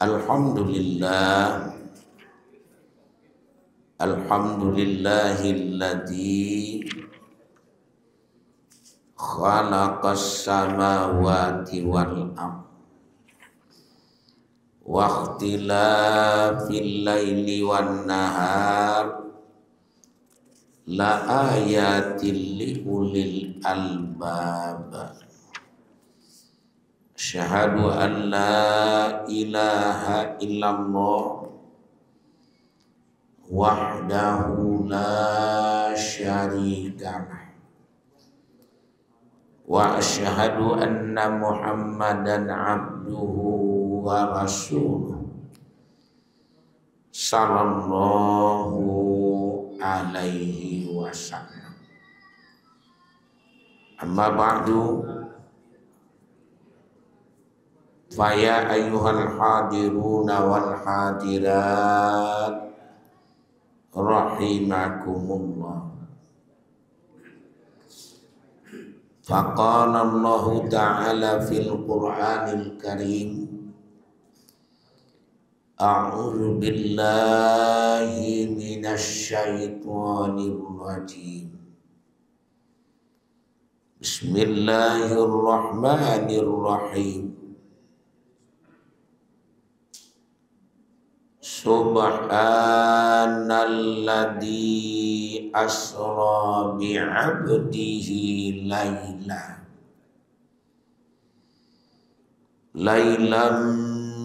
Alhamdulillah, alhamdulillahilladzi khalaqas samawati wal ardh wa ikhtilafil laili wan nahar la ayatil li ulil albab. Asyhadu an la ilaha illallah wahdahu la syarikalah wa asyhadu anna Muhammadan abduhu wa rasuluh sallallahu alaihi wasallam. Amma ba'du, faya ayyuhal hadiruna wal hadirat rahimakumullah. Faqala Allah ta'ala fil Qur'anil Karim, a'udzu billahi minasy syaithanir rajim. Bismillahirrahmanirrahim. Subhanalladzi asra bi'abdihi laylan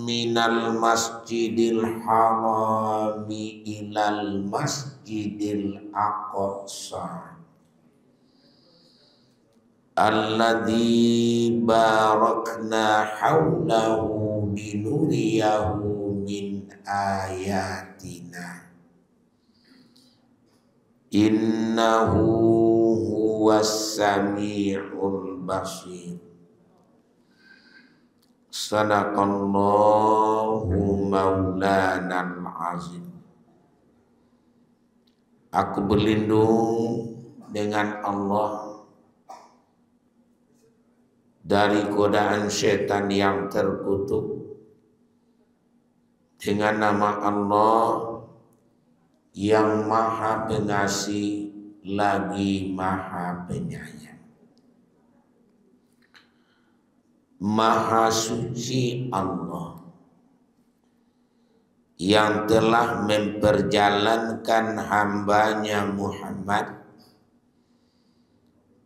minal masjidil harami ilal masjidil aqsa alladzi barakna haulahu linuriyahu min ayatina innahu huwas sami'ul basir. Sadaqallahu maulanal azim. Aku berlindung dengan Allah dari godaan setan yang terkutuk dengan nama Allah yang Maha Pengasih lagi Maha Penyayang. Maha suci Allah yang telah memperjalankan hambanya Muhammad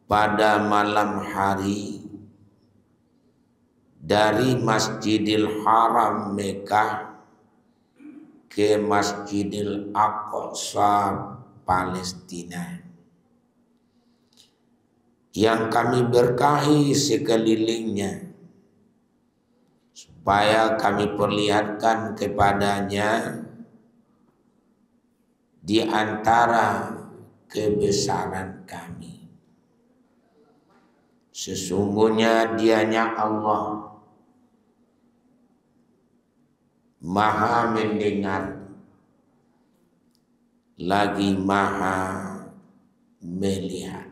pada malam hari dari Masjidil Haram Mekah ke Masjidil Aqsa Palestina yang kami berkahi sekelilingnya supaya kami perlihatkan kepadanya di antara kebesaran kami. Sesungguhnya Dianya Allah Maha mendengar lagi Maha melihat.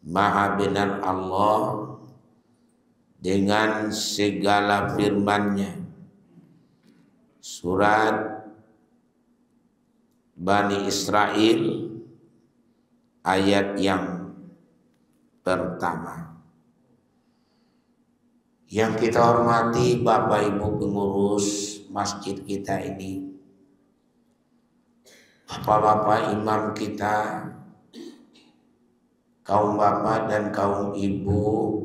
Maha benar Allah dengan segala firman-Nya. Surat Bani Israel ayat yang pertama. Yang kita hormati Bapak Ibu pengurus masjid kita ini, Bapak-bapak imam kita, kaum bapak dan kaum ibu,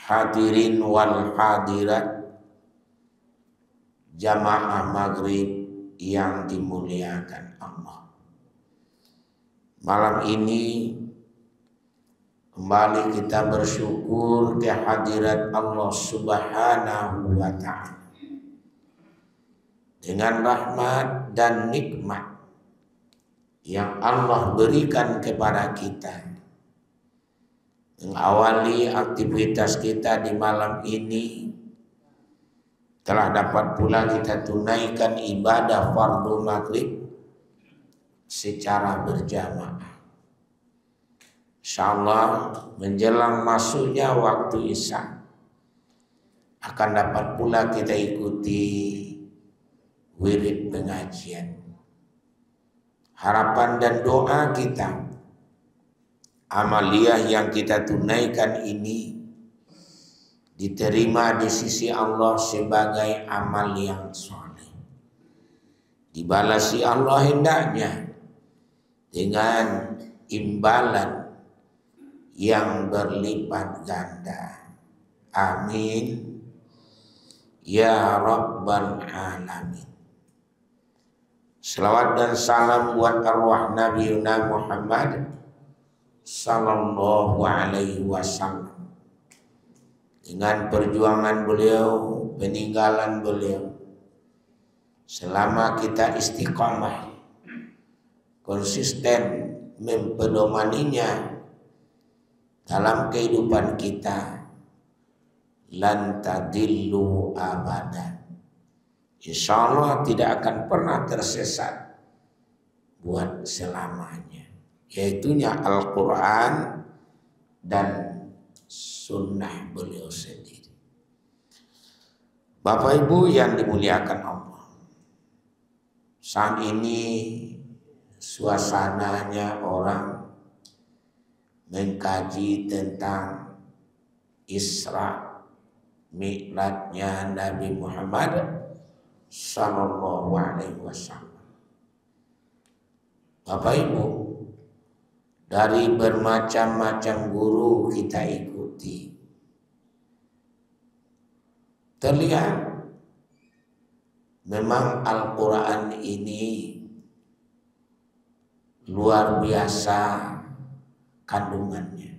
hadirin wal hadirat, jamaah maghrib yang dimuliakan Allah. Malam ini kembali kita bersyukur kehadirat Allah Subhanahu wa ta'ala dengan rahmat dan nikmat yang Allah berikan kepada kita. Mengawali aktivitas kita di malam ini, telah dapat pula kita tunaikan ibadah fardu maghrib secara berjamaah. Insyaallah menjelang masuknya waktu Isya akan dapat pula kita ikuti wirid pengajian. Harapan dan doa kita, amaliyah yang kita tunaikan ini diterima di sisi Allah sebagai amal yang soleh. Dibalasi Allah hendaknya dengan imbalan yang berlipat ganda. Amin ya Rabbal Alamin. Salawat dan salam buat arwah Nabi Muhammad sallallahu alaihi wasallam. Dengan perjuangan beliau, peninggalan beliau, selama kita istiqamah, konsisten mempedomaninya dalam kehidupan kita, lan tadillu abadan. Insya Allah tidak akan pernah tersesat buat selamanya. Yaitunya Al-Quran dan sunnah beliau sendiri. Bapak Ibu yang dimuliakan Allah, saat ini suasananya orang mengkaji tentang Isra Mi'rajnya Nabi Muhammad sallallahu alaihi wasallam. Bapak Ibu, dari bermacam-macam guru kita ikuti, terlihat memang Al-Quran ini luar biasa kandungannya.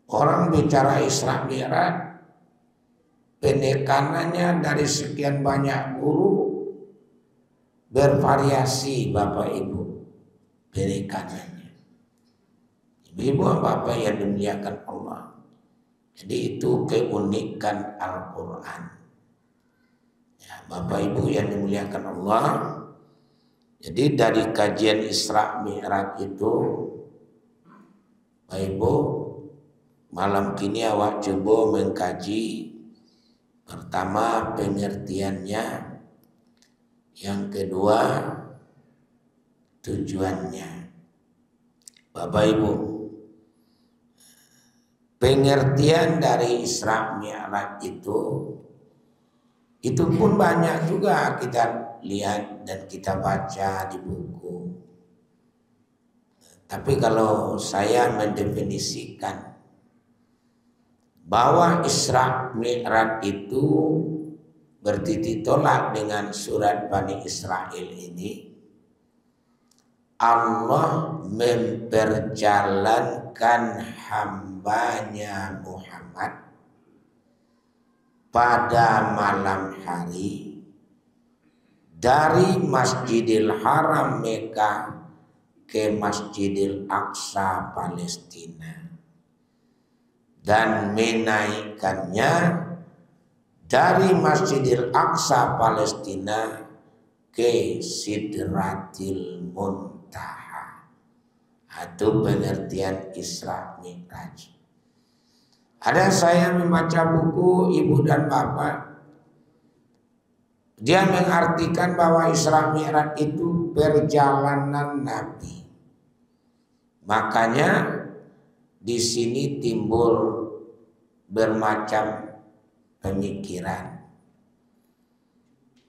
Orang bicara Isra Mi'raj, penekanannya dari sekian banyak guru bervariasi Bapak Ibu penekanannya. Ibu Bapak yang dimuliakan Allah. Jadi itu keunikan Al-Quran. Ya, Bapak Ibu yang dimuliakan Allah. Jadi dari kajian Isra Mi'raj itu, Bapak Ibu, malam kini awak coba mengkaji pertama pengertiannya, yang kedua tujuannya. Bapak Ibu, pengertian dari Isra Mi'raj itu pun banyak juga kita lihat dan kita baca di buku. Tapi kalau saya mendefinisikan bahwa Isra Mi'raj itu bertitik tolak dengan surat Bani Israel ini, Allah memperjalankan hambanya Muhammad pada malam hari dari Masjidil Haram Mekah ke Masjidil Aqsa Palestina, dan menaikkannya dari Masjidil Aqsa Palestina ke Sidratil Muntaha. Itu pengertian Isra Mi'raj. Ada saya membaca buku Ibu dan Bapak, dia mengartikan bahwa Isra Mi'raj itu perjalanan Nabi. Makanya di sini timbul bermacam pemikiran.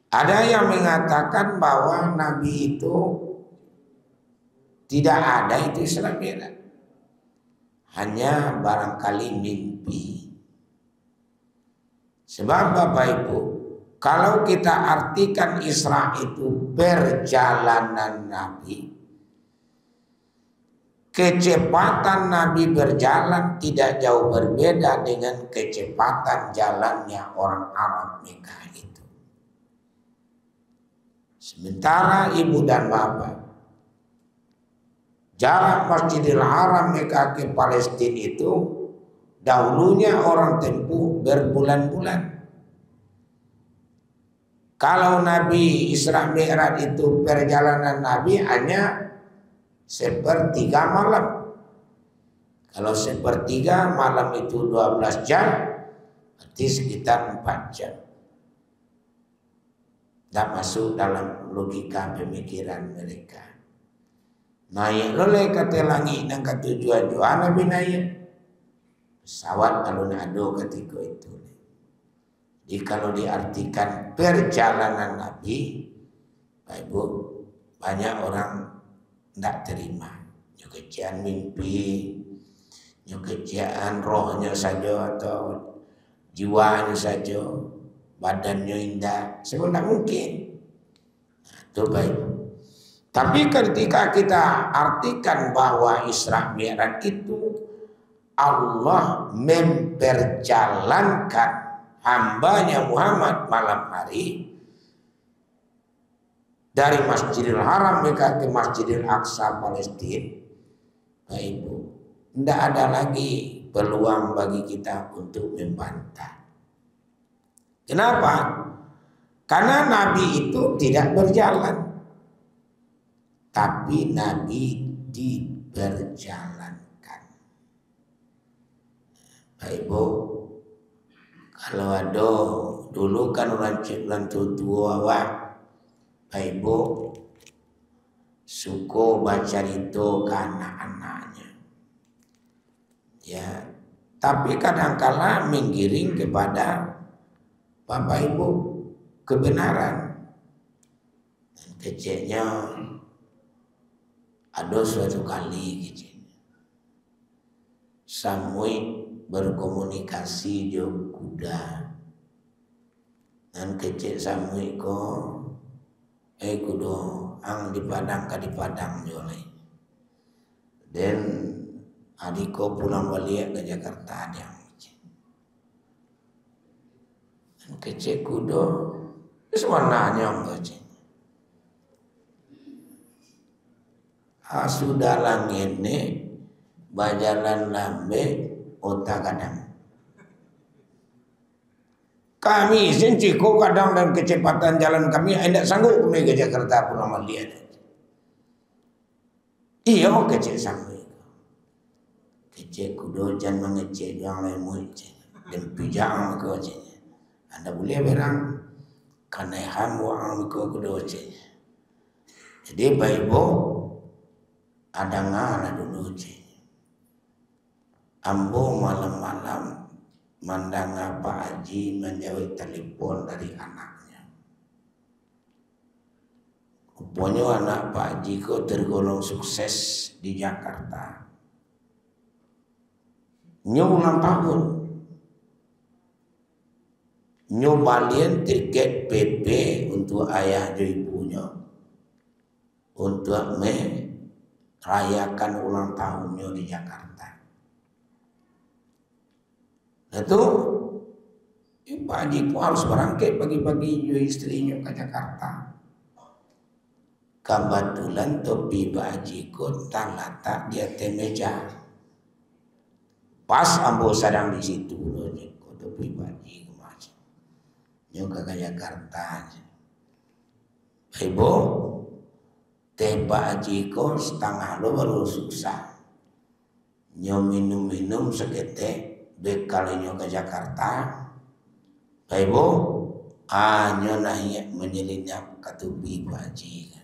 Ada yang mengatakan bahwa Nabi itu tidak ada itu Isra Mi'raj, hanya barangkali mimpi. Sebab Bapak Ibu, kalau kita artikan Isra itu perjalanan Nabi, kecepatan Nabi berjalan tidak jauh berbeda dengan kecepatan jalannya orang Arab Mekah itu. Sementara Ibu dan Bapak, jarak Masjidil Haram Mekah ke Palestina itu dahulunya orang tempuh berbulan-bulan. Kalau Nabi Isra Mi'raj itu perjalanan Nabi hanya sepertiga malam. Kalau sepertiga malam itu 12 jam, berarti sekitar 4 jam. Tak masuk dalam logika pemikiran mereka. Naik loleh kata langit dan kata tujuan Nabi naik pesawat alun-ado ketika itu. Jadi kalau diartikan perjalanan Nabi, Bapak Ibu, banyak orang tidak terima. Nyukecian mimpi, nyukecian rohnya saja atau jiwanya saja, badannya indah, sebenarnya mungkin. Nah, itu baik. Tapi ketika kita artikan bahwa Isra Mi'raj itu Allah memperjalankan hambanya Muhammad malam hari dari Masjidil Haram ke Masjidil Aqsa Palestina, Bapak Ibu, tidak ada lagi peluang bagi kita untuk membantah. Kenapa? Karena Nabi itu tidak berjalan, tapi Nabi diperjalankan. Bapak Ibu, kalau ada dulu kan orang tua Bapak Ibu suka baca itu ke anak-anaknya. Ya, tapi kadang-kala menggiring kepada Bapak Ibu kebenaran. Dan kecilnya ada suatu kali kecil Samuel berkomunikasi di kuda. Dan kecil Samuel ko kuda ang di padang jolai. Dan adiko pulang balik ke Jakarta dia. Dan kecil kuda sebenarnya enggak. Sudah langit ni bajalan lambe otak kadang. Kami senciko kadang dan kecepatan jalan kami tidak sanggup kami ke Jakarta pulang balik. Iya kecil sampai. Kecil kudo jangan mengecek yang lain muncul dan pijang ke wajah. Anda boleh berang kanehan wang ke kudo wajah. Jadi Ibu ada ngana dulu wajah. Ambo malam-malam mandang Pak Haji menjawab telepon dari anaknya. Rupanya anak Pak Haji kok tergolong sukses di Jakarta. Ulang tahun. Balian tiket PP untuk ayah dan ibunya untuk merayakan ulang tahunnya di Jakarta. Itu Pak Haji pun harus berangkat pagi-pagi istrinya ke Jakarta. Kebetulan topi Pak Haji kota letak di atas meja. Pas ambo sedang di situ loh, topi Pak Haji kemana? Nyoka ke Jakarta. Ibu, teh Pak Haji kok setengah lo baru susah. Minum-minum seketek. Bekalinya ke Jakarta, Ibu, hanya naik menyelinap ke tubi Pak Haji.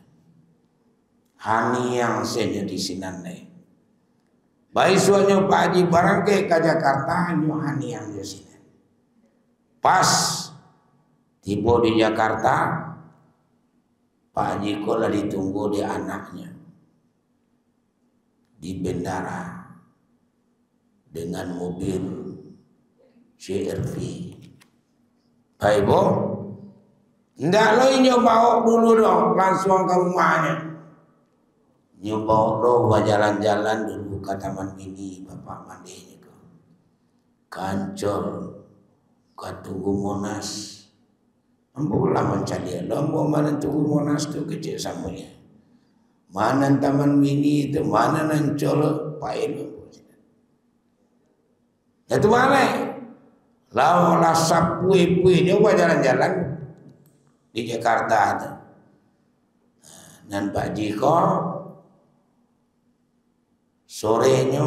Hani yang senya di sinane. Baik suanya Pak Haji barang ke Jakarta, hanya hani yang di sini. Pas tiba di Jakarta, Pak Haji kok ditunggu di anaknya di bandara dengan mobil CRV. Baik Bu, ndak lo nyoba dulu dong, langsung ke rumahnya. Nyoba lo jalan-jalan dulu ke Taman Mini Bapak mandinya ke Kancol, ke Tugu Monas. Ambo lah mencari lo, ambo mana Tugu Monas tu kecil samunya. Mana Taman Mini itu, mana Nancol, Pak Ibu. Itu mana? Laulah sapui-pui nyoba jalan-jalan di Jakarta itu. Dan Pak Jiko sorenya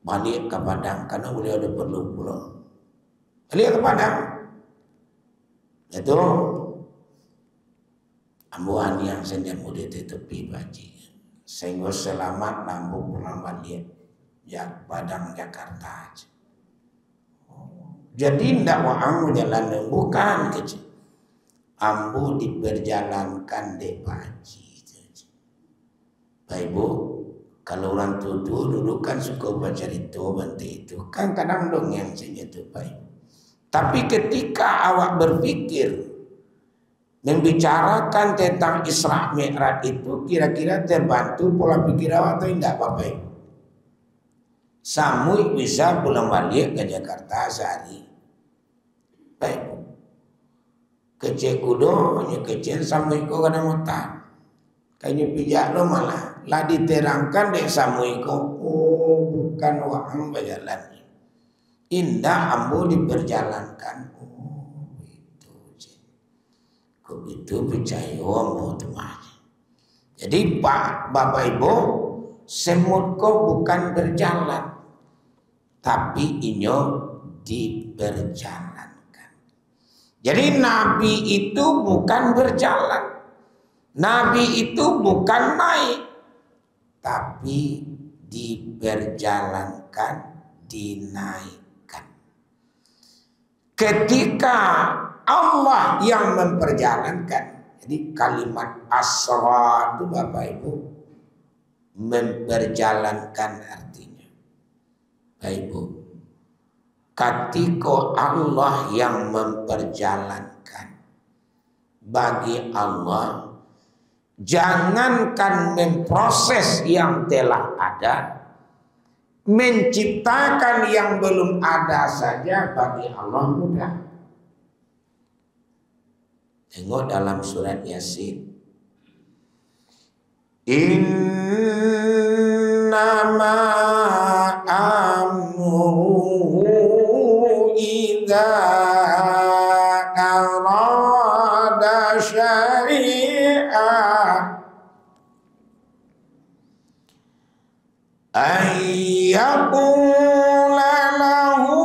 balik ke Padang karena beliau ada perlu pulang. Balik ke Padang. Itu ambuan yang sendiri muda di tepi baji. Sehingga selamat lambung pulang balik ya Padang Jakarta aja. Jadi ndak mau ambu jalan bukan kecil. Ambu diperjalankan di baji. Baik Bu, kalau orang tua dulu kan suka baca itu bantu itu kan kadang dongeng saja itu baik. Tapi ketika awak berpikir membicarakan tentang Isra Mi'raj itu kira-kira terbantu pola pikir awak atau tidak Bapak Ibu? Samui bisa pulang balik ke Jakarta sehari. Baik. Kecil kudo, kecil samui ko kadang otak. Kayaknya pijak lo malah lah diterangkan dek samui ko. Oh, bukan wahang berjalan. Indah ambo diperjalankan. Oh, itu. Kok itu percaya ambo teman. Jadi Pak, Bapak Ibu, semut ko bukan berjalan, tapi inyo diperjalankan. Jadi Nabi itu bukan berjalan, Nabi itu bukan naik, tapi diperjalankan, dinaikkan. Ketika Allah yang memperjalankan, jadi kalimat asra itu Bapak Ibu memperjalankan artinya. Bapak Ibu, ketika Allah yang memperjalankan, bagi Allah jangankan memproses yang telah ada, menciptakan yang belum ada saja bagi Allah mudah. Tengok dalam surat Yasin. Innama amruhu idza arada syai'an ayyaqula lahu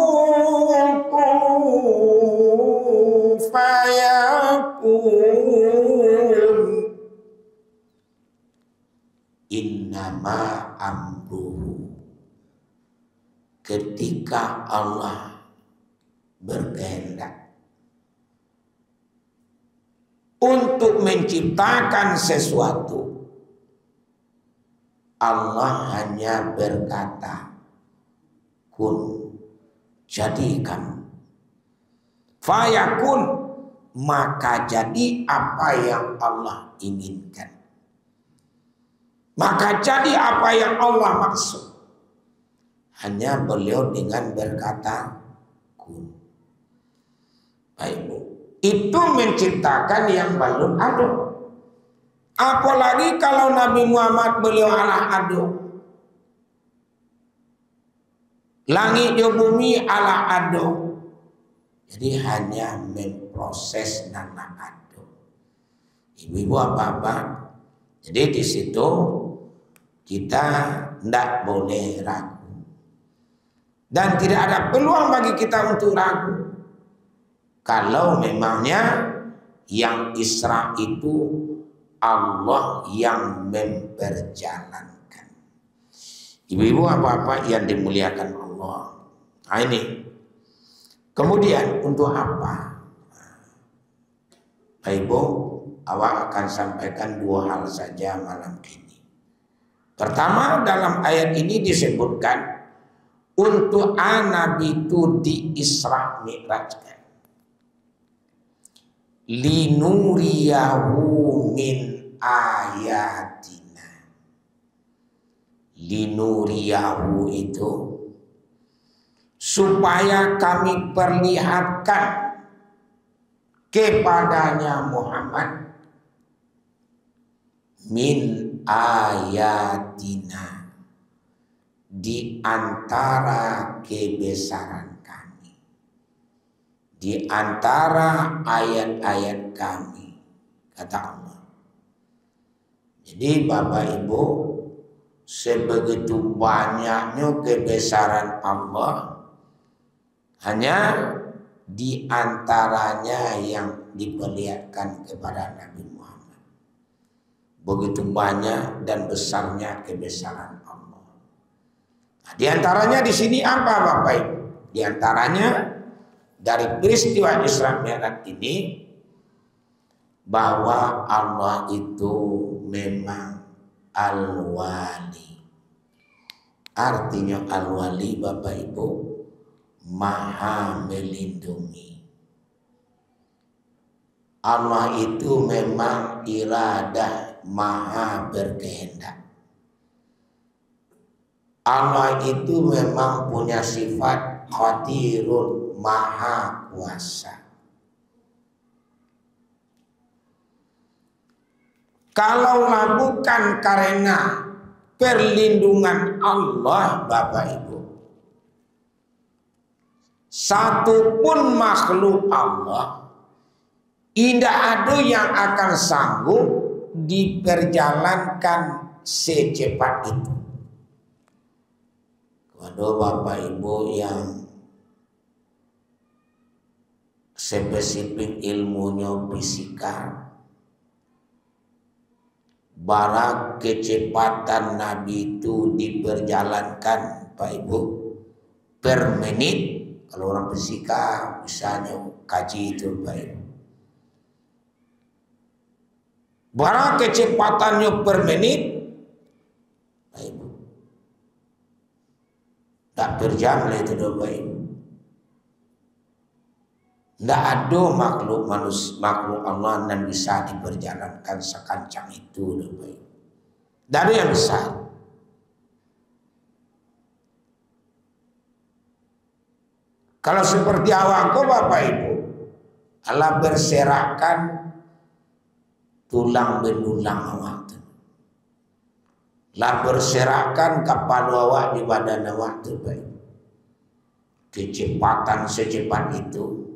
kun fayakun. Innama amruhu, ketika Allah berkehendak untuk menciptakan sesuatu, Allah hanya berkata kun, jadikan, fayakun, maka jadi apa yang Allah inginkan. Maka jadi apa yang Allah maksud. Hanya beliau dengan berkata kun. Baik Bu, itu menciptakan yang belum ada. Apalagi kalau Nabi Muhammad beliau ala ado. Langit dan bumi ala ado. Jadi hanya memproses nana ado. Ibu-ibu apa-apa. Jadi di situ kita tidak boleh ragu. Dan tidak ada peluang bagi kita untuk ragu. Kalau memangnya yang Isra itu Allah yang memperjalankan. Ibu-ibu apa-apa yang dimuliakan Allah. Nah ini. Kemudian untuk apa? Ibu, awak akan sampaikan dua hal saja malam ini. Pertama, dalam ayat ini disebutkan untuk Nabi itu di Isra Mi'rajkan. Linuriyahu min ayatina. Linuriyahu itu supaya kami perlihatkan kepadanya Muhammad min ayatina, di antara kebesaran kami, di antara ayat-ayat kami, kata Allah. Jadi Bapak Ibu, sebegitu banyaknya kebesaran Allah, hanya di antaranya yang diperlihatkan kepada Nabi Muhammad. Begitu banyak dan besarnya kebesaran Allah. Nah, di antaranya di sini apa Bapak Ibu? Di antaranya dari peristiwa Isra Mi'raj ini bahwa Allah itu memang Al-Wali. Artinya Al-Wali Bapak Ibu, Maha melindungi. Allah itu memang iradah, Maha berkehendak. Allah itu memang punya sifat Qadirun, Maha kuasa. Kalaulah bukan karena perlindungan Allah Bapak Ibu, satupun makhluk Allah tidak ada yang akan sanggup diperjalankan secepat itu. Kepada Bapak Ibu yang spesifik ilmunya fisika, bara kecepatan Nabi itu diperjalankan Pak Ibu per menit. Kalau orang fisika misalnya kaji itu Pak Ibu, bara kecepatannya per menit Pak Ibu, tak per jam lah itu Pak Ibu. Tidak ada makhluk Allah yang bisa diperjalankan sekancang itu. Tidak ada yang besar. Kalau seperti awakku Bapak Ibu, Allah berserakan tulang benulang awak. Allah berserakan kapal awak di badan awak itu Bapak Ibu. Kecepatan secepat itu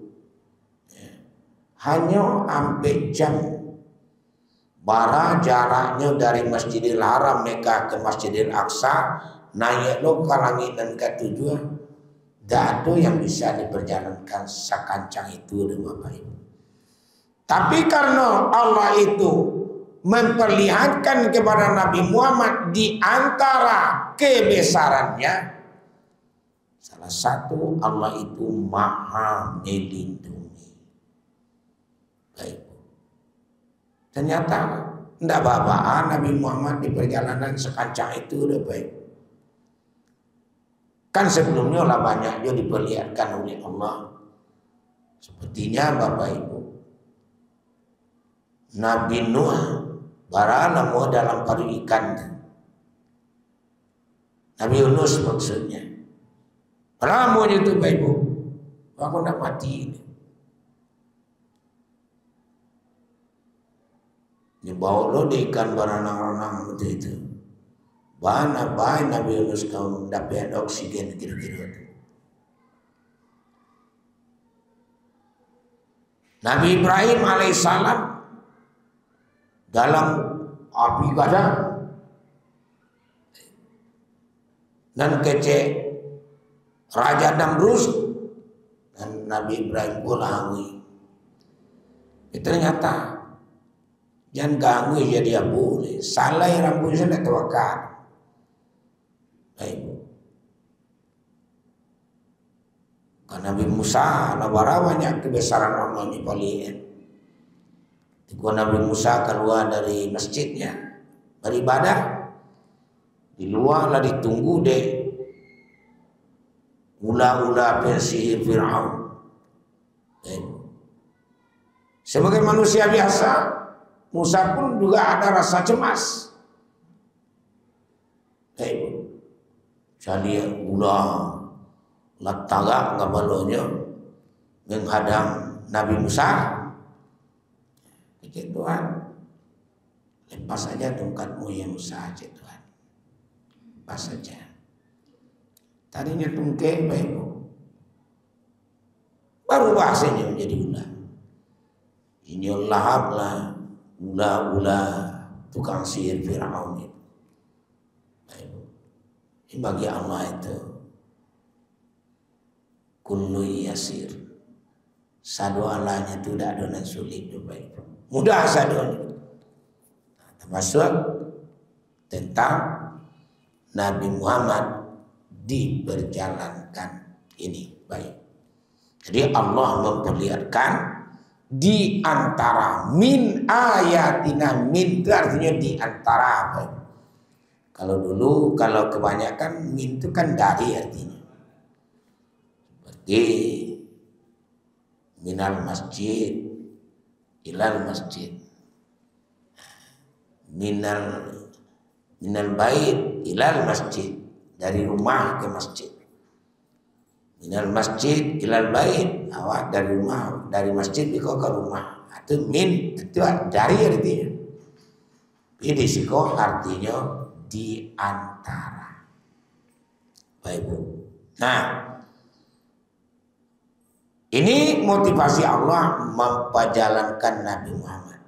hanya hampir jam. Bara jaraknya dari Masjidil Haram Mekah ke Masjidil Aqsa, naik lo ke langit dan ke tujuan. Tidak ada yang bisa diperjalankan sekancang itu Bapak Ibu. Tapi karena Allah itu memperlihatkan kepada Nabi Muhammad di antara kebesarannya, salah satu Allah itu Maha melindungi. Baik. Ternyata tidak apa-apa Nabi Muhammad di perjalanan sekancang itu udah baik. Kan sebelumnya lah banyak yang diperlihatkan oleh Allah. Sepertinya Bapak Ibu, Nabi Nuh barana mau dalam paru ikan. Nabi Yunus maksudnya. Berapa itu Bapak Ibu? Aku nak mati. Dibawa lo di ikan berenang-renang itu. Bahan apa Nabi Yunus kau dapat oksigen kira-kira. Nabi Ibrahim alaihissalam dalam api gadang dan kece Raja Namrus dan Nabi Ibrahim pulang. Ternyata jangan ganggu jadi abu, salah yang rambutnya tidak tawakal. Baik. Karena Nabi Musa nabara banyak kebesaran Allah di Balian. Ketika Nabi Musa keluar dari masjidnya beribadah, di luar lah ditunggu deh ulah-ulah pensihir Fir'aun. Sebagai manusia biasa, Musa pun juga ada rasa cemas. Jadi ulah lataga ngabalonya menghadang Nabi Musa. Tuhan, lepas saja tongkatmu ya Musa aja Tuhan. Lepas saja. Tadinya tungkek Bapak Ibu, baru bahasanya menjadi ulah. Ini lahap lah ulah tukang sihir Fir'aun itu. Bagi Allah itu kullu yasir. Sadu Allahnya itu tidak ada yang sulit, mudah sadunya. Termasuk tentang Nabi Muhammad diperjalankan ini baik. Jadi Allah memperlihatkan di antara min ayatina, min itu artinya di antara apa? Kalau dulu kalau kebanyakan min itu kan dari artinya. Seperti minal masjid ilal masjid, minal bait ilal masjid, dari rumah ke masjid. Minal masjid ilal bait, awak dari rumah, dari masjid ke rumah. Itu min, itu dari artinya. Ini siko artinya di antara. Baik Bu. Nah, ini motivasi Allah memperjalankan Nabi Muhammad.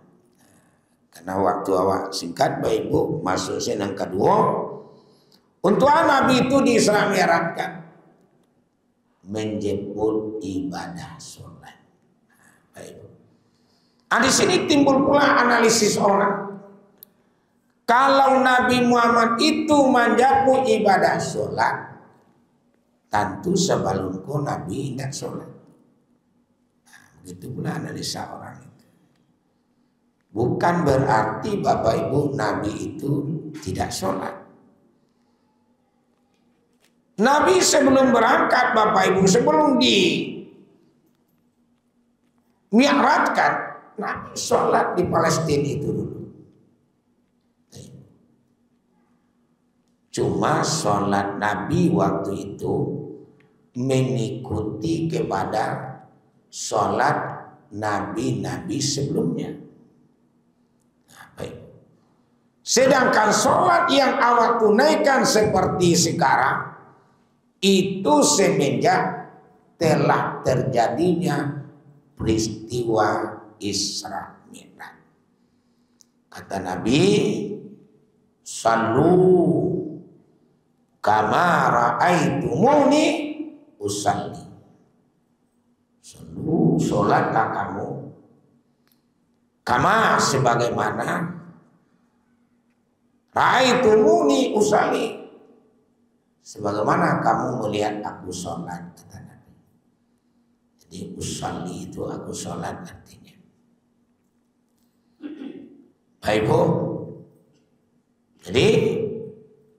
Karena waktu awak singkat, Bapak Ibu, masuk yang kedua. Untuk Nabi itu di Islam diharapkan menjemput ibadah sholat. Baik Ibu. Nah, di sini timbul pula analisis orang. Kalau Nabi Muhammad itu menjemput ibadah sholat, tentu sebelumku Nabi tidak sholat. Itu pula analisa orang itu. Bukan berarti Bapak Ibu Nabi itu tidak sholat. Nabi sebelum berangkat Bapak Ibu, sebelum di mi'rajkan, Nabi sholat di Palestina itu dulu. Cuma sholat Nabi waktu itu mengikuti kepada sholat nabi-nabi sebelumnya. Baik. Sedangkan sholat yang awak tunaikan seperti sekarang itu semenjak telah terjadinya peristiwa Isra Mi'raj. Kata Nabi, sallu kama ra'aitumuni usalli. Sholatlah kamu kama sebagaimana ra'aitumuni usalli, sebagaimana kamu melihat aku sholat, kata Nabi. Jadi usalli itu aku sholat artinya. Baik Bu. Jadi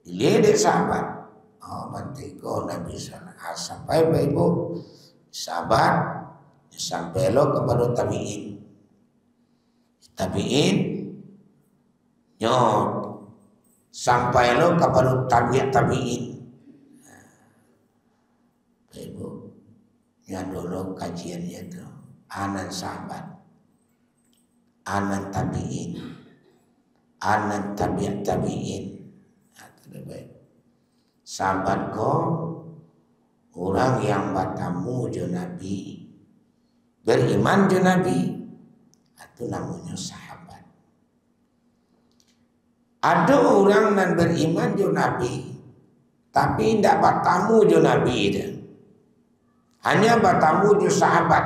dilihat sahabat, oh mantiko Nabi sholat. Sampai Baik Bu, sahabat sampai lo kepada tabi'in. Tabi'in nyot sampai lo kepada tabi'in. Ibu, yang dulu kajiannya itu anak sahabat, anak tabi'in, anak tabi'in. Sahabat kau orang yang bertemu jo Nabi, beriman jo Nabi, itu namanya sahabat. Ada orang yang beriman jo Nabi, tapi tidak bertemu jo Nabi itu, hanya bertemu jo sahabat,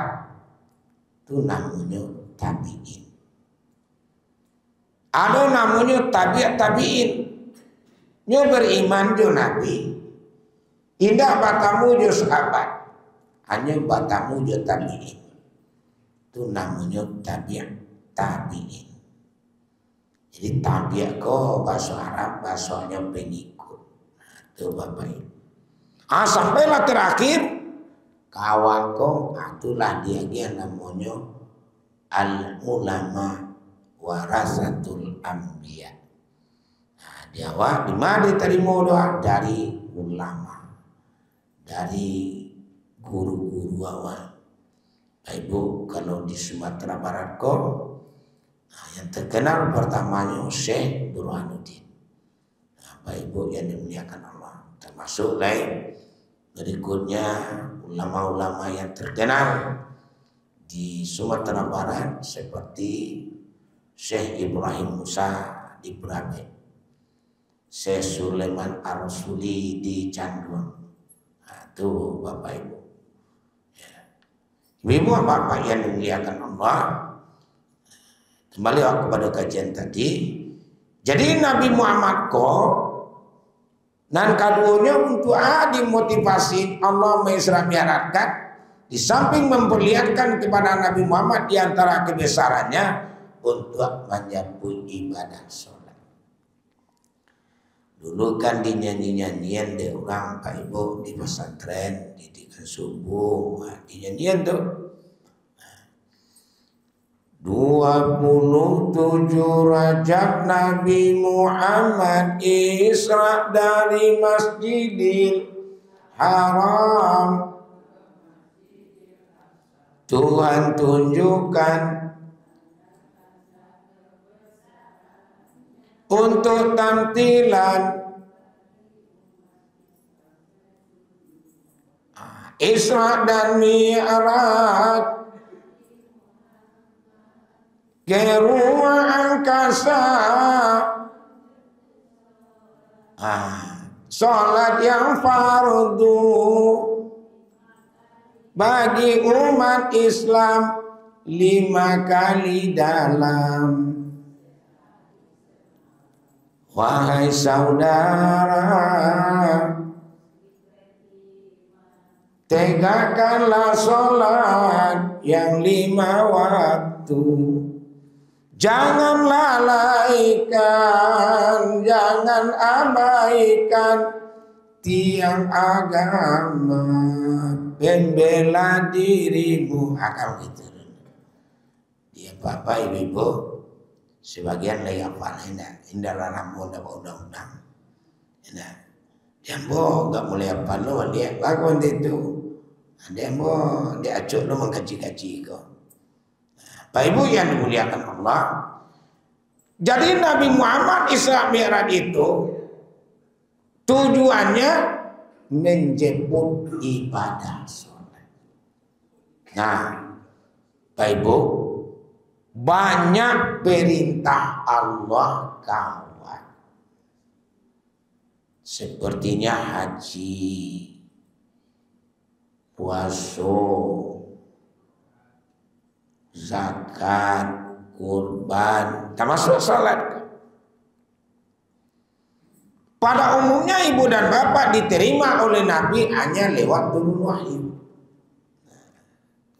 itu namanya tabi'in. Ada namanya tabi'in, nyo beriman jo Nabi, tidak bertemu jo sahabat, hanya bertemu jo tabi'in. Itu namanya tabi'in. Jadi tabi' kok bahasa Arab, bahasanya pengikut. Nah, itu Bapak Ibu. Sampailah terakhir kawak kok, itulah dia namanya al ulama warasatul anbiya. Nah, dia di mana diterima doa dari ulama, dari guru-guru awal. Ibu, kalau di Sumatera Barat kok, yang terkenal pertamanya Syekh Burhanuddin. Ibu yang dimuliakan Allah, termasuk lain berikutnya ulama-ulama yang terkenal di Sumatera Barat seperti Syekh Ibrahim Musa di Brabe, Syekh Sulaiman Ar-Rasuli di Canduang. Nah, itu Bapak Ibu. Ya. Ibu Bapak yang dimuliakan Allah. Kembali kepada kajian tadi. Jadi Nabi Muhammad dan kadunya untuk dimotivasi Allah mengisyaratkan di samping memperlihatkan kepada Nabi Muhammad di antara kebesarannya untuk menyambut ibadah sholat. Dulu kan dinyanyi-nyanyian deh orang Pak Ibu di pesantren didikan subuh, dinyanyian tuh 27 Rajab Nabi Muhammad Isra dari Masjidil Haram. Tuhan tunjukkan untuk tampilan Isra dan Mi'raj ke ruang angkasa. Salat yang fardu bagi umat Islam 5 kali dalam. Wahai saudara, tegakkanlah salat yang 5 waktu. Janganlah lalaikan, jangan abaikan tiang agama, pembela dirimu. Akal gitu. Dia Bapak Ibu, sebagian lagi apa indah ramu undang-undang. Dia nggak mulai apa lo dia lakukan itu. Dia dia acuk lo mengkaji-kaji kok. Pak Ibu yang dimuliakan Allah. Jadi Nabi Muhammad Isra Mi'raj itu tujuannya menjemput ibadah sholat. Nah, Pak Ibu, banyak perintah Allah kawan. Sepertinya haji, puasa, zakat, kurban, termasuk salat. Pada umumnya ibu dan bapak diterima oleh Nabi hanya lewat turun wahyu.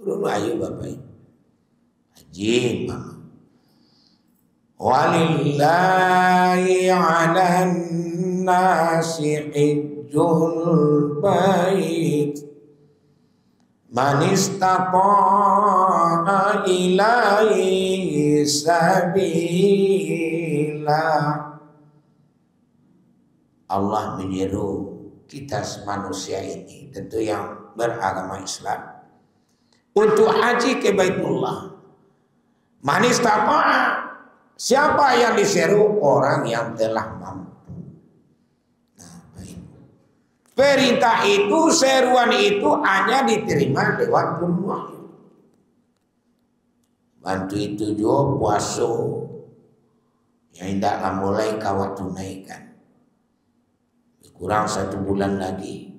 Turun wahyu Bapak Ibu. Haji, Mama. Walillahi 'alan nasi hijjul bait man istata'a ilaihi sabila. Allah menyeru kita manusia ini, tentu yang beragama Islam, untuk haji ke Baitullah. Man istata'a, siapa yang diseru? Orang yang telah mampu. Perintah itu, seruan itu hanya diterima lewat wahyu. Bantu itu juga puasa yang tidaklah mulai kawat tunaikan. Kurang 1 bulan lagi.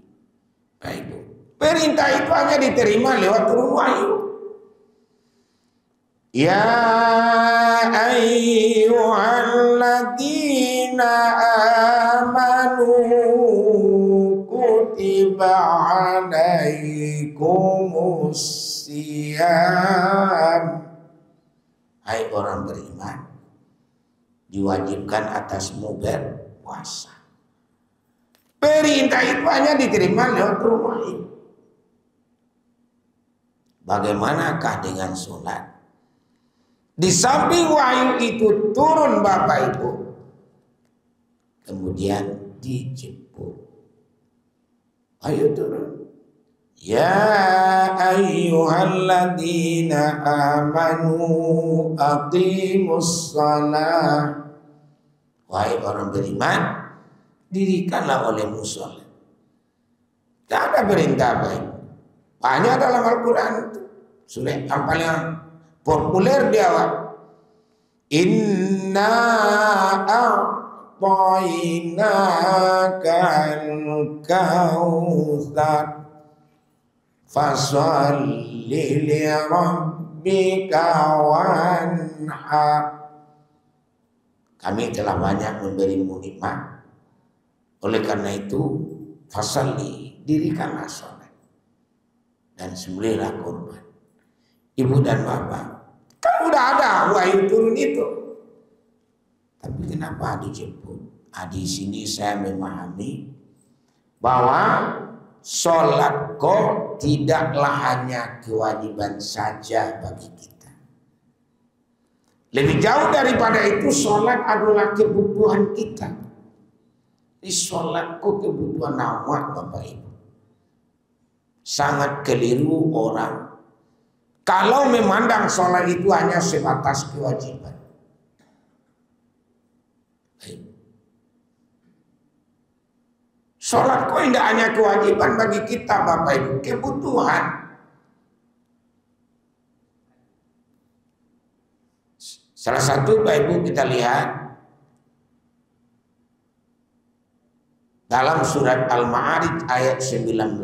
Baik Bu. Perintah itu hanya diterima lewat wahyu. Ya ayyuhalladzina amanu kutiba alaikumus siyam. Hai orang beriman, diwajibkan atasmu berpuasa. Perintah itu hanya diterima lewat wahyu. Bagaimanakah dengan sholat? Di samping wahyu itu turun Bapak Ibu, kemudian dijemput. Ayo turun. Ya ayyuhalladzina amanu aqimus shalah. Wahai orang beriman, dirikanlah olehmu sholat. Tidak ada perintah baik. Banyak dalam Al-Quran itu. Surah yang paling populer di awal. Inna a'tainakal kautsar fasalli li rabbika wanhar. Kami telah banyak memberimu nikmat, oleh karena itu fasalli, dirikanlah sholat dan sembelihlah kurban. Ibu dan bapak, kan udah ada wahyu turun itu, tapi kenapa dijemput? Di sini saya memahami bahwa sholat kok tidaklah hanya kewajiban saja bagi kita. Lebih jauh daripada itu, sholat adalah kebutuhan kita. Di sholat kok kebutuhan awak Bapak Ibu. Sangat keliru orang kalau memandang sholat itu hanya sebatas kewajiban. Sholat kok tidak hanya kewajiban bagi kita Bapak Ibu, kebutuhan. Salah satu Bapak Ibu kita lihat dalam surat Al-Ma'arij ayat 19.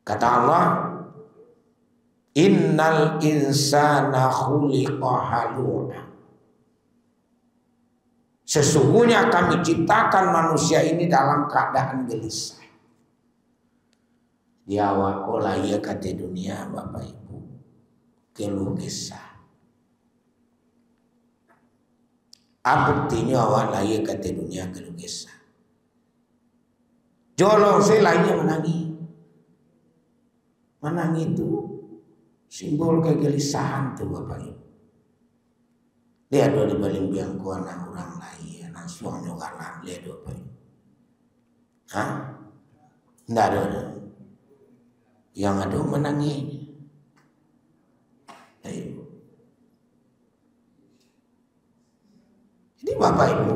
Kata Allah, innal insana khuliqa halu'a. Sesungguhnya kami ciptakan manusia ini dalam keadaan gelisah. Dia awak olah ia kata dunia Bapak Ibu, keluh kesah. Apa buktinya awak lahir kata dunia keluh kesah? Jolong saya lainnya menangis. Menangis itu simbol kegelisahan tuh Bapak Ibu. Lihat doa di balik biangku anak orang lain, anak suami orang lihat doa Bapak Ibu. Hah? Tidak ada. Yang ada menangis. Ayo. Jadi Bapak Ibu,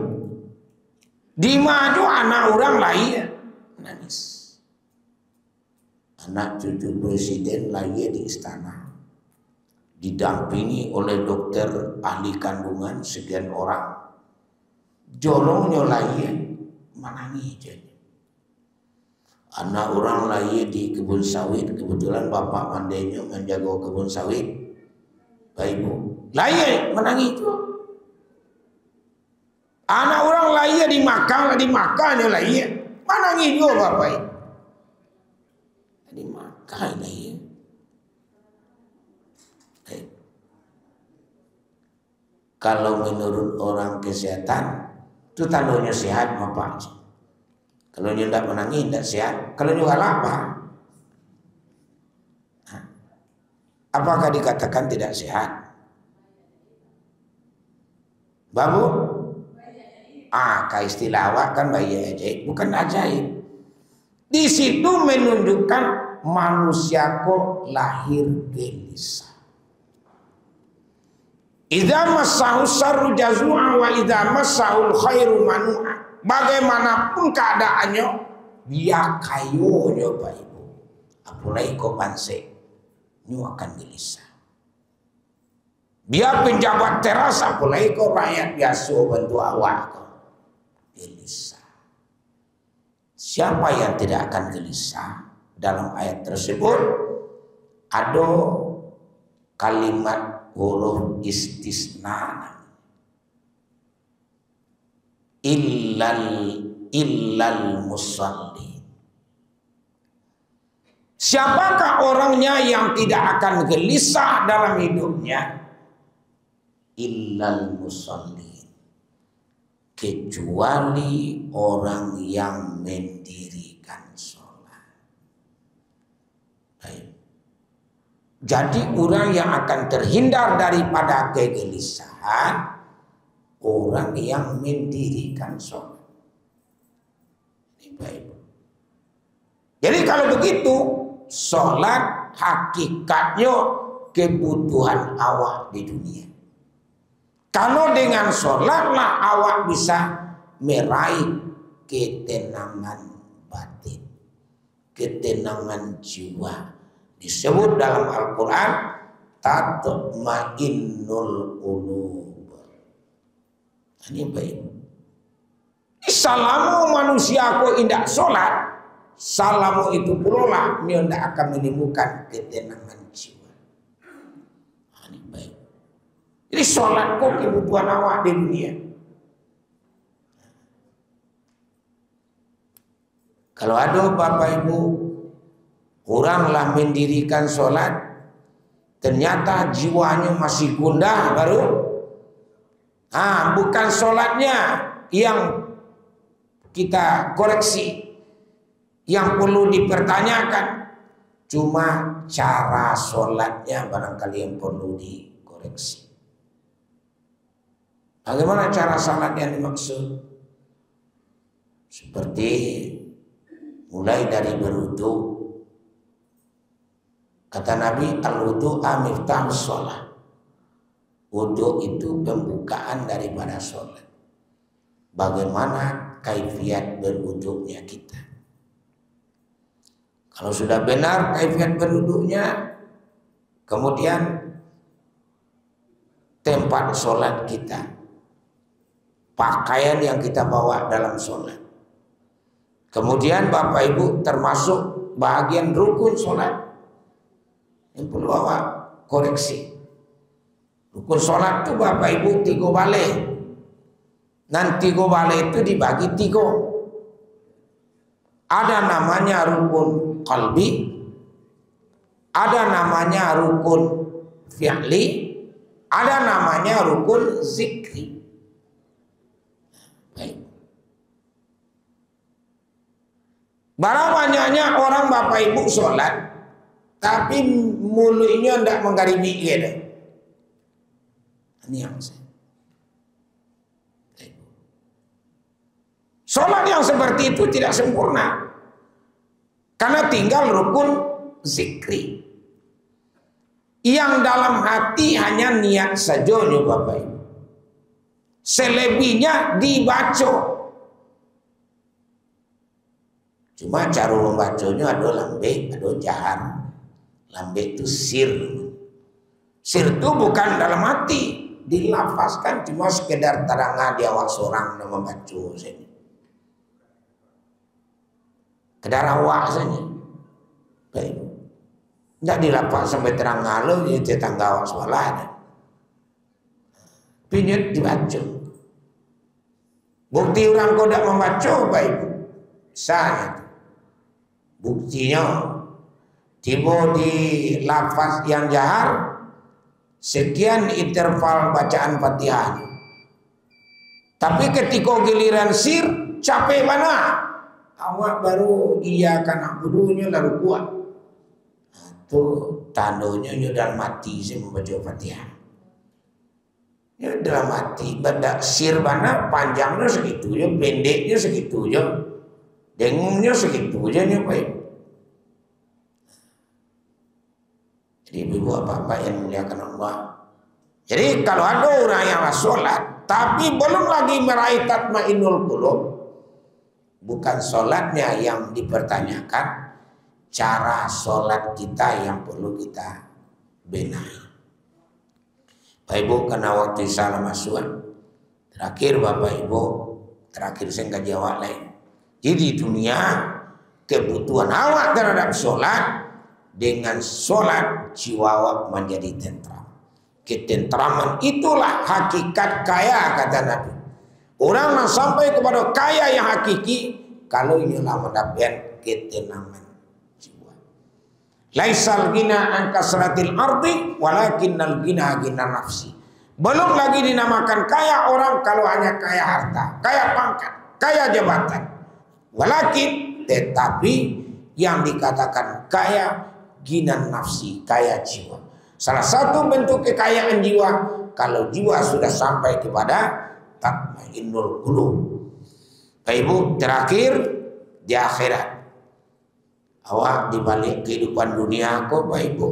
di maju anak orang lain nangis. Anak cucu presiden lahir di istana, didampingi oleh dokter ahli kandungan sekian orang, jolongnya lahir menangis jadi. Anak orang lahir di kebun sawit, kebetulan bapak mandainya menjaga kebun sawit, Bapak Ibu lahir menangis itu. Anak orang lahir di Makkah lahir menangis juga Bapak Ibu. Di Makkah lahir. Kalau menurut orang kesehatan itu tandanya sehat Bapak. Kalau dia tidak menangis tidak sehat. Kalau juga lapar, apakah dikatakan tidak sehat? Babu? Istilah awak kan bayi ajaib, bukan ajaib. Di situ menunjukkan manusia kok lahir gelisah. Idza massahu syarru jazua wa idza massahul khairu manu'a. Bagaimanapun keadaannya, dia kayonya Bapak Ibu. Apalagi kok banse, nyu akan gelisah. Dia penjabat teras, apalagi kok rakyat biasa bantu awak kok gelisah. Siapa yang tidak akan gelisah? Dalam ayat tersebut ada kalimat huruf istisna, illal musalli. Siapakah orangnya yang tidak akan gelisah dalam hidupnya? Illal musalli, kecuali orang yang mendirikan sholat. Baik. Jadi orang yang akan terhindar daripada kegelisahan, orang yang mendirikan sholat. Ini baik. Jadi kalau begitu, sholat hakikatnya kebutuhan awak di dunia. Kalau dengan sholatlah awak bisa meraih ketenangan batin, ketenangan jiwa. Disebut dalam Al-Quran, tatma'innul qulub. Ini baik. Salamu manusia ko indak sholat, salamu itu pula dia tidak akan menemukan ketenangan jiwa. Ini baik. Jadi sholat kok kebutuhan awak di dunia. Kalau ada Bapak Ibu kuranglah mendirikan sholat, ternyata jiwanya masih gundah baru. Bukan sholatnya yang kita koreksi, yang perlu dipertanyakan, cuma cara sholatnya barangkali yang perlu dikoreksi. Bagaimana cara sholat yang dimaksud? Seperti mulai dari berwudu. Kata Nabi, al-wudu miftahus sholat. Wudu itu pembukaan daripada sholat. Bagaimana kaifiat berwudunya kita? Kalau sudah benar kaifiat berwudunya, kemudian tempat sholat kita, pakaian yang kita bawa dalam sholat, kemudian Bapak Ibu termasuk bagian rukun sholat yang perlu awak koreksi. Rukun sholat itu Bapak Ibu 3 balai. Nanti 3 balai itu dibagi 3. Ada namanya rukun qalbi, ada namanya rukun fi'li, ada namanya rukun zikri. Baik. Barang banyaknya orang Bapak Ibu sholat, tapi mulutnya tidak menggaribi gitu. Ini yang saya. Sholat yang seperti itu tidak sempurna, karena tinggal rukun zikri yang dalam hati hanya niat saja Bapak Ibu. Selebihnya dibaca. Cuma cara membacanya ada lambe, ada jahar. Lambe itu sir. Sir itu bukan dalam hati, dilafazkan cuma sekedar terangah di awak seorang yang membaca sini. Kedar awak saja. Baik. Tidak dilapaz sampai terang ngalau di tetangga awak sholat. Pinyut dibaca. Bukti orang kau tidak membaca baik. Sah. Buktinya tiba di lafaz yang jahar sekian interval bacaan Fatihah. Tapi ketika giliran sir capek mana? Awak baru iya kan abudunya lalu kuat. Itu tandanya sudah mati sih membaca Fatihah. Ya dalam mati badak sir mana panjangnya segitu ya, pendeknya segitu ya, dengungnya segitu aja nih Pak. Jadi ibu bapak yang muliakan Allah. Jadi kalau ada orang yang sholat tapi belum lagi meraih tatma'innul qulub, bukan sholatnya yang dipertanyakan, cara sholat kita yang perlu kita benahi. Bapak Ibu, karena waktu salah masuk. Terakhir Bapak Ibu, terakhir saya nggak jawab lain. Jadi di dunia kebutuhan awak terhadap sholat, dengan sholat jiwa awak menjadi tentram. Ketentraman itulah hakikat kaya, kata Nabi. Orang yang sampai kepada kaya yang hakiki kalau inilah mendapatkan ketenangan jiwa. Laisal gina an kasratil ardi walakinnal gina nafsi. Belum lagi dinamakan kaya orang kalau hanya kaya harta, kaya pangkat, kaya jabatan. Walakin tetapi yang dikatakan kaya gina nafsi, kaya jiwa. Salah satu bentuk kekayaan jiwa kalau jiwa sudah sampai kepada tatma'innul qulub. Bapak Ibu, terakhir di akhirat. Awak di balik kehidupan dunia kok Bapak Ibu,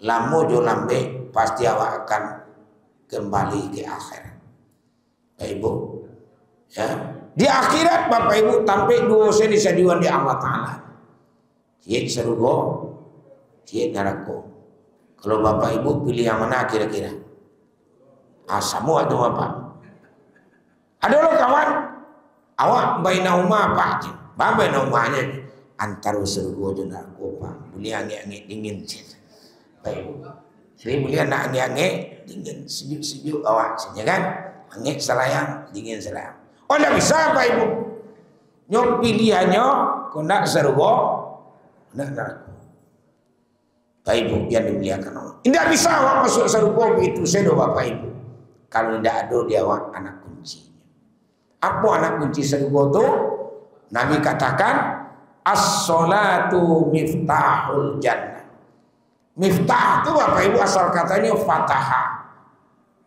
lamo jo lambe pasti awak akan kembali ke akhirat. Bapak Ibu, ya. Di akhirat Bapak Ibu tampil dua seni sadiwan di Allah Ta'ala. Dia surga, dia neraka. Kalau bapak ibu pilih yang mana kira-kira? Asamu atau bapak? Ada lo kawan, awak bainauma apa aja? Bainaumanya antara surga dan neraka. Boleh angin-angin dingin. Baik. Jadi boleh nak angin-angin dingin, sejuk-sejuk awak saja kan? Angin selayang, dingin selayang. Oh, tidak bisa Pak Ibu. Nyok pilihannya kau nak surga, nak neraka. Pak Ibu yang dimuliakan Allah. Tidak bisa awak masuk surga begitu saja Bapak Ibu. Kalau tidak ada di awak anak kuncinya. Apa anak kunci surga itu? Nabi katakan as-salatu miftahul jannah. Miftah itu Bapak Ibu asal katanya fataha.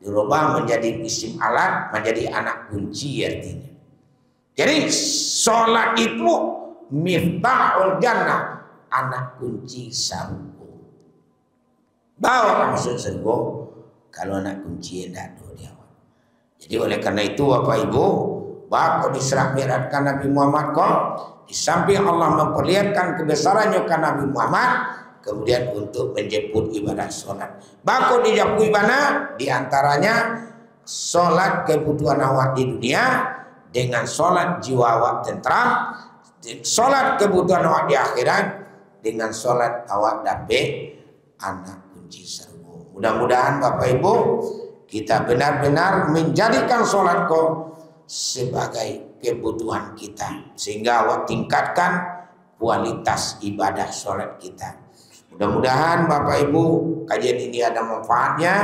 Dirubah menjadi isim alat, menjadi anak kunci artinya. Jadi sholat itu miftahul jannah, anak kunci surga. Bawa masuk surga kalau anak kunci tidak ada di awal. Jadi oleh karena itu Bapak Ibu, bahwa diserah miratkan Nabi Muhammad kok, di samping Allah memperlihatkan kebesarannya kan Nabi Muhammad, kemudian untuk menjemput ibadah sholat. Bahwa dijemput ibadah diantaranya sholat kebutuhan awak di dunia dengan sholat jiwa awak tentram, sholat kebutuhan awak di akhirat dengan sholat awak dapet anak kunci surga. Mudah-mudahan Bapak Ibu kita benar-benar menjadikan sholat kau sebagai kebutuhan kita sehingga awak tingkatkan kualitas ibadah sholat kita. Mudah-mudahan Bapak Ibu kajian ini ada manfaatnya.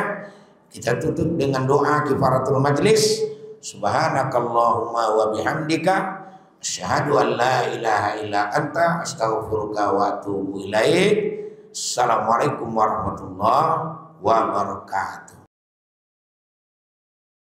Kita tutup dengan doa kifaratul majlis. Subhanakallahumma wa bihamdika asyhadu an la ilaha illa anta astaghfiruka wa atubu ilaik. Assalamualaikum warahmatullahi wabarakatuh.